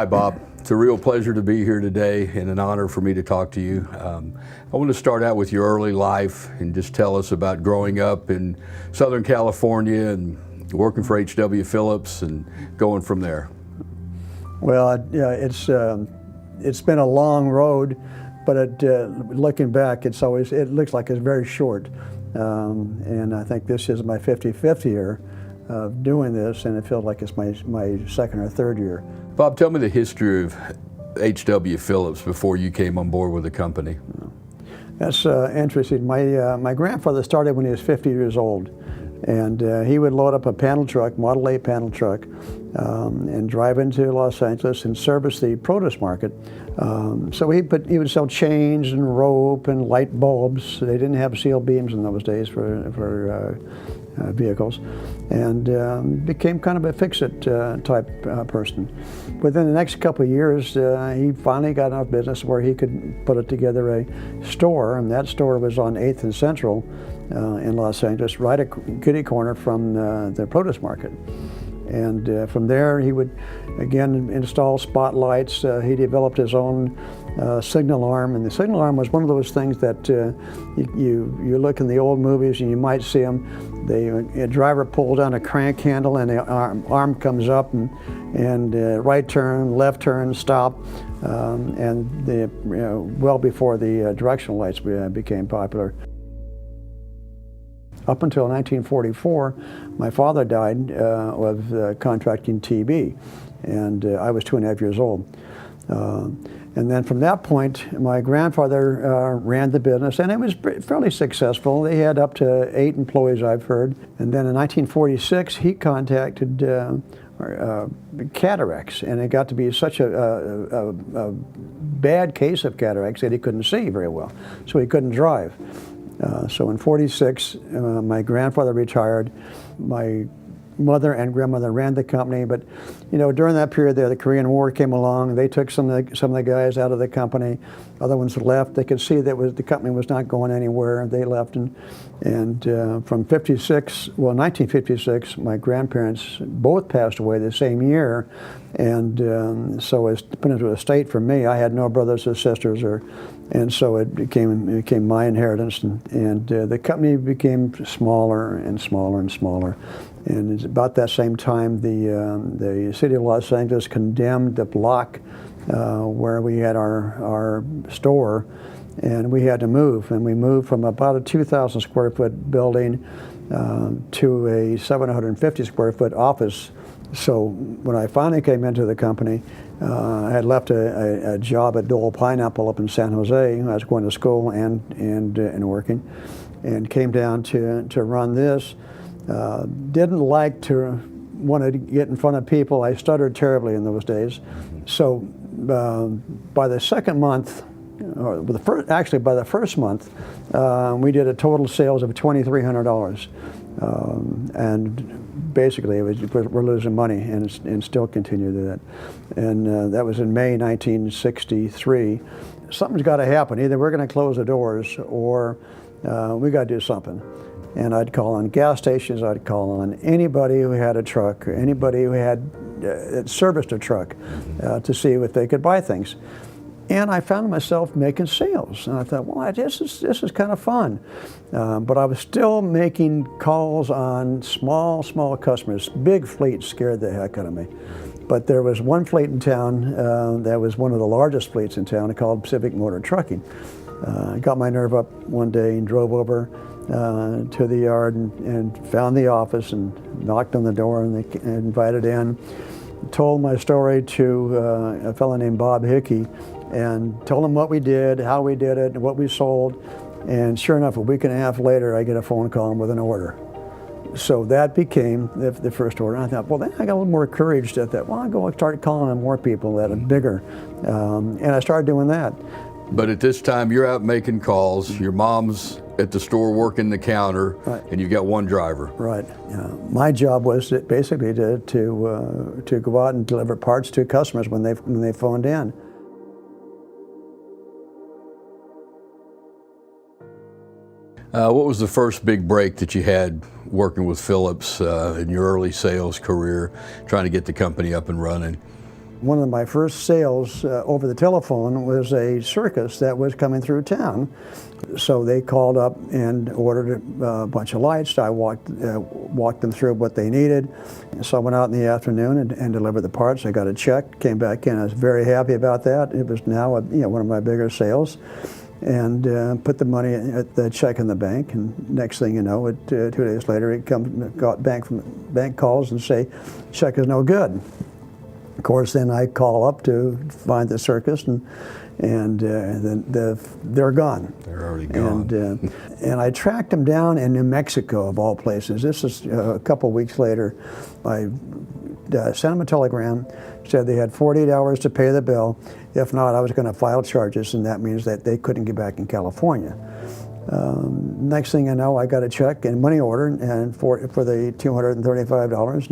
Hi, Bob. It's a real pleasure to be here today and an honor for me to talk to you. I want to start out with your early life and just tell us about growing up in Southern California and working for H.W. Phillips and going from there. Well, it's been a long road, but looking back, it looks like it's very short. And I think this is my 55th year of doing this, and it feels like it's my second or third year. Bob, tell me the history of H.W. Phillips before you came on board with the company. That's interesting. My grandfather started when he was 50 years old, and he would load up a panel truck, Model A panel truck, and drive into Los Angeles and service the produce market. So he would sell chains and rope and light bulbs. They didn't have steel beams in those days for vehicles, and became kind of a fix-it type person. Within the next couple of years, he finally got enough business where he could put together a store, and that store was on 8th and Central in Los Angeles, right a kitty corner from the produce market. And from there, he would again install spotlights. He developed his own signal arm, and the signal arm was one of those things that you look in the old movies and you might see them. A driver pulls down a crank handle and the arm comes up, and right turn, left turn, stop, and well before the directional lights became popular. Up until 1944, my father died of contracting TB, and I was 2.5 years old. And then from that point, my grandfather ran the business, and it was fairly successful. They had up to 8 employees, I've heard. And then in 1946, he contacted cataracts, and it got to be such a bad case of cataracts that he couldn't see very well, so he couldn't drive. So in '46, my grandfather retired. My mother and grandmother ran the company, but during that period there, the Korean War came along. They took some of the guys out of the company. Other ones left. They could see that the company was not going anywhere. They left, and from 1956, my grandparents both passed away the same year, and so it's put into a state for me. I had no brothers or sisters, and so it became my inheritance, and the company became smaller and smaller and smaller. And it's about that same time the city of Los Angeles condemned the block where we had our store, and we had to move. And we moved from about a 2,000 square foot building to a 750 square foot office. So when I finally came into the company, I had left a job at Dole Pineapple up in San Jose. I was going to school and working, and came down to run this. Didn't like to want to get in front of people. I stuttered terribly in those days. So by the second month, or by the first month, we did a total sales of $2,300, and basically we're losing money, and still continue to do that. And that was in May 1963. Something's got to happen. Either we're going to close the doors, or we got to do something. And I'd call on gas stations, I'd call on anybody who had a truck, or anybody who had serviced a truck to see if they could buy things. And I found myself making sales, and I thought, well, this is kind of fun. But I was still making calls on small customers. Big fleets scared the heck out of me. But there was one fleet in town that was one of the largest fleets in town, called Pacific Motor Trucking. I got my nerve up one day and drove over to the yard and found the office and knocked on the door, and they invited in. Told my story to a fellow named Bob Hickey, and told him what we did, how we did it, and what we sold. And sure enough, a week and a half later, I get a phone call with an order. So that became the first order. And I thought, well, then I got a little more courage to that. Well, I'll go start calling on more people that are bigger. And I started doing that. But at this time, you're out making calls. Your mom's at the store working the counter, right, and you've got one driver. Right. My job was basically to go out and deliver parts to customers when they phoned in. What was the first big break that you had working with Phillips in your early sales career, trying to get the company up and running? One of my first sales over the telephone was a circus that was coming through town. So they called up and ordered a bunch of lights. I walked them through what they needed. So I went out in the afternoon and delivered the parts. I got a check, came back in. I was very happy about that. It was now one of my bigger sales. And put the money, the check in the bank, and next thing you know, 2 days later, bank calls and say, check is no good. Of course, then I call up to find the circus, and they're gone. They're already gone. And I tracked them down in New Mexico, of all places. This is a couple weeks later. I sent them a telegram, said they had 48 hours to pay the bill. If not, I was going to file charges, and that means that they couldn't get back in California. Next thing I know, I got a check and money order and for the $235,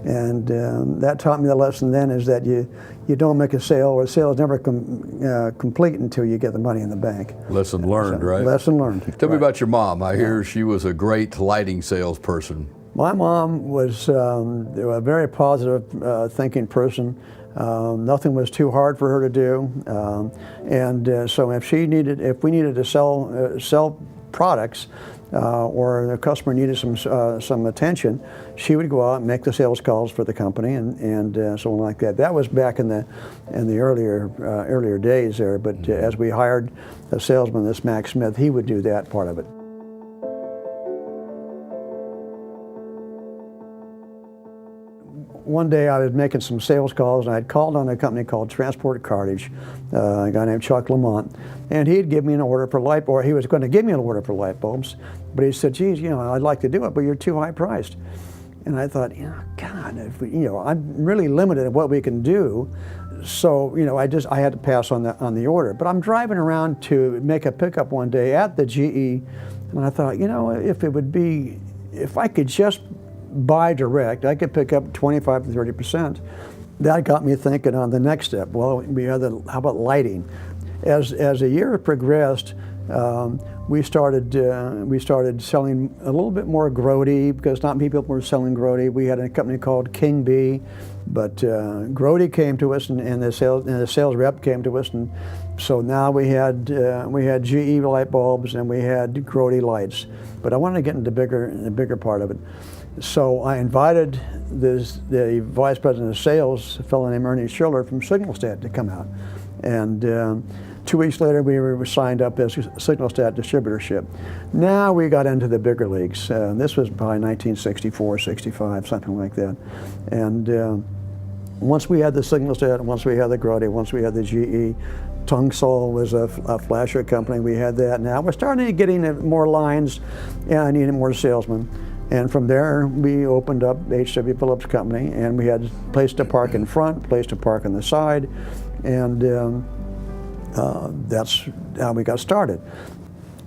and that taught me the lesson then is that you don't make a sale, or a sale is never complete until you get the money in the bank. Lesson learned, right? Lesson learned. Tell me about your mom. I hear she was a great lighting salesperson. My mom was a very positive thinking person. Nothing was too hard for her to do, so if we needed to sell products, or the customer needed some attention, she would go out and make the sales calls for the company and so on like that. That was back in the earlier days there. But as we hired a salesman, this Max Smith, he would do that part of it. One day I was making some sales calls, and I'd called on a company called Transport Cartage, a guy named Chuck Lamont, and he'd give me an order for light, or he was going to give me an order for light bulbs, but he said, geez, I'd like to do it, but you're too high priced. And I thought, God, I'm really limited in what we can do, so I had to pass on the order. But I'm driving around to make a pickup one day at the GE, and I thought, if I could just buy direct, I could pick up 25 to 30%. That got me thinking on the next step. Well, how about lighting? As the year progressed, we started selling a little bit more Grody, because not many people were selling Grody. We had a company called King Bee, but Grody came to us, and the sales rep came to us, and so now we had GE light bulbs and we had Grody lights. But I wanted to get into the bigger part of it. So I invited the vice president of sales, a fellow named Ernie Schiller from Signalstat, to come out. And 2 weeks later, we were signed up as Signalstat distributorship. Now we got into the bigger leagues. This was probably 1964, 65, something like that. And once we had the Signalstat, once we had the Grody, once we had the GE, Tungsol was a flasher company. We had that. Now we're starting to getting more lines, and I needed more salesmen. And from there, we opened up H.W. Phillips Company, and we had a place to park in front, place to park on the side, and that's how we got started.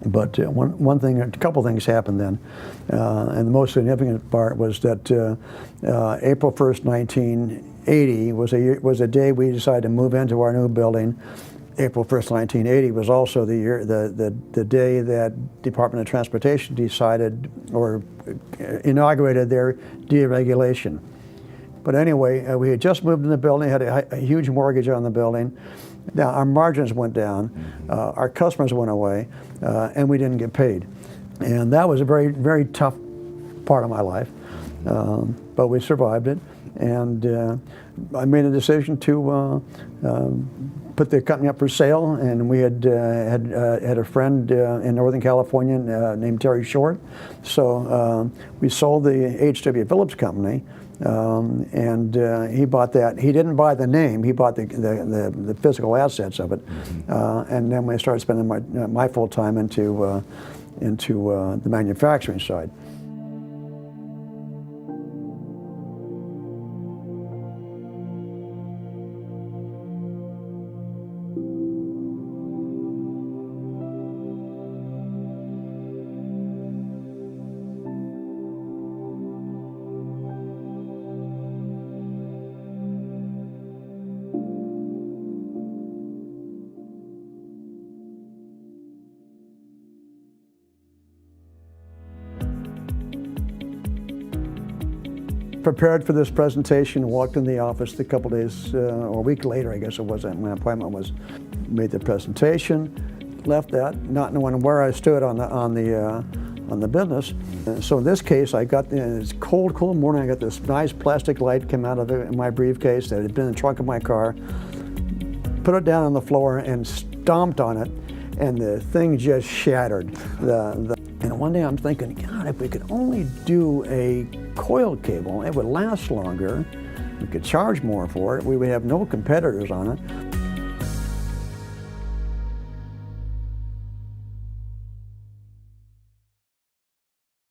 But a couple things happened then, and the most significant part was that April 1st, 1980 was a day we decided to move into our new building. April 1st, 1980 was also the day that Department of Transportation decided or inaugurated their deregulation. But anyway, we had just moved in the building, had a huge mortgage on the building. Now our margins went down, our customers went away, and we didn't get paid. And that was a very, very tough part of my life, but we survived it. And I made a decision to put the company up for sale, and we had a friend in Northern California named Terry Short. So we sold the H.W. Phillips company, and he bought that. He didn't buy the name; he bought the physical assets of it. And then we started spending my full time into the manufacturing side. prepared for this presentation, walked in the office a couple days, or a week later, I guess it was, my appointment was, made the presentation, left that, not knowing where I stood on the business. So in this case, I got, it's cold morning, I got this nice plastic light came out of it in my briefcase that had been in the trunk of my car, put it down on the floor and stomped on it, and the thing just shattered. And one day I'm thinking, God, if we could only do a coil cable, it would last longer, we could charge more for it, we would have no competitors on it.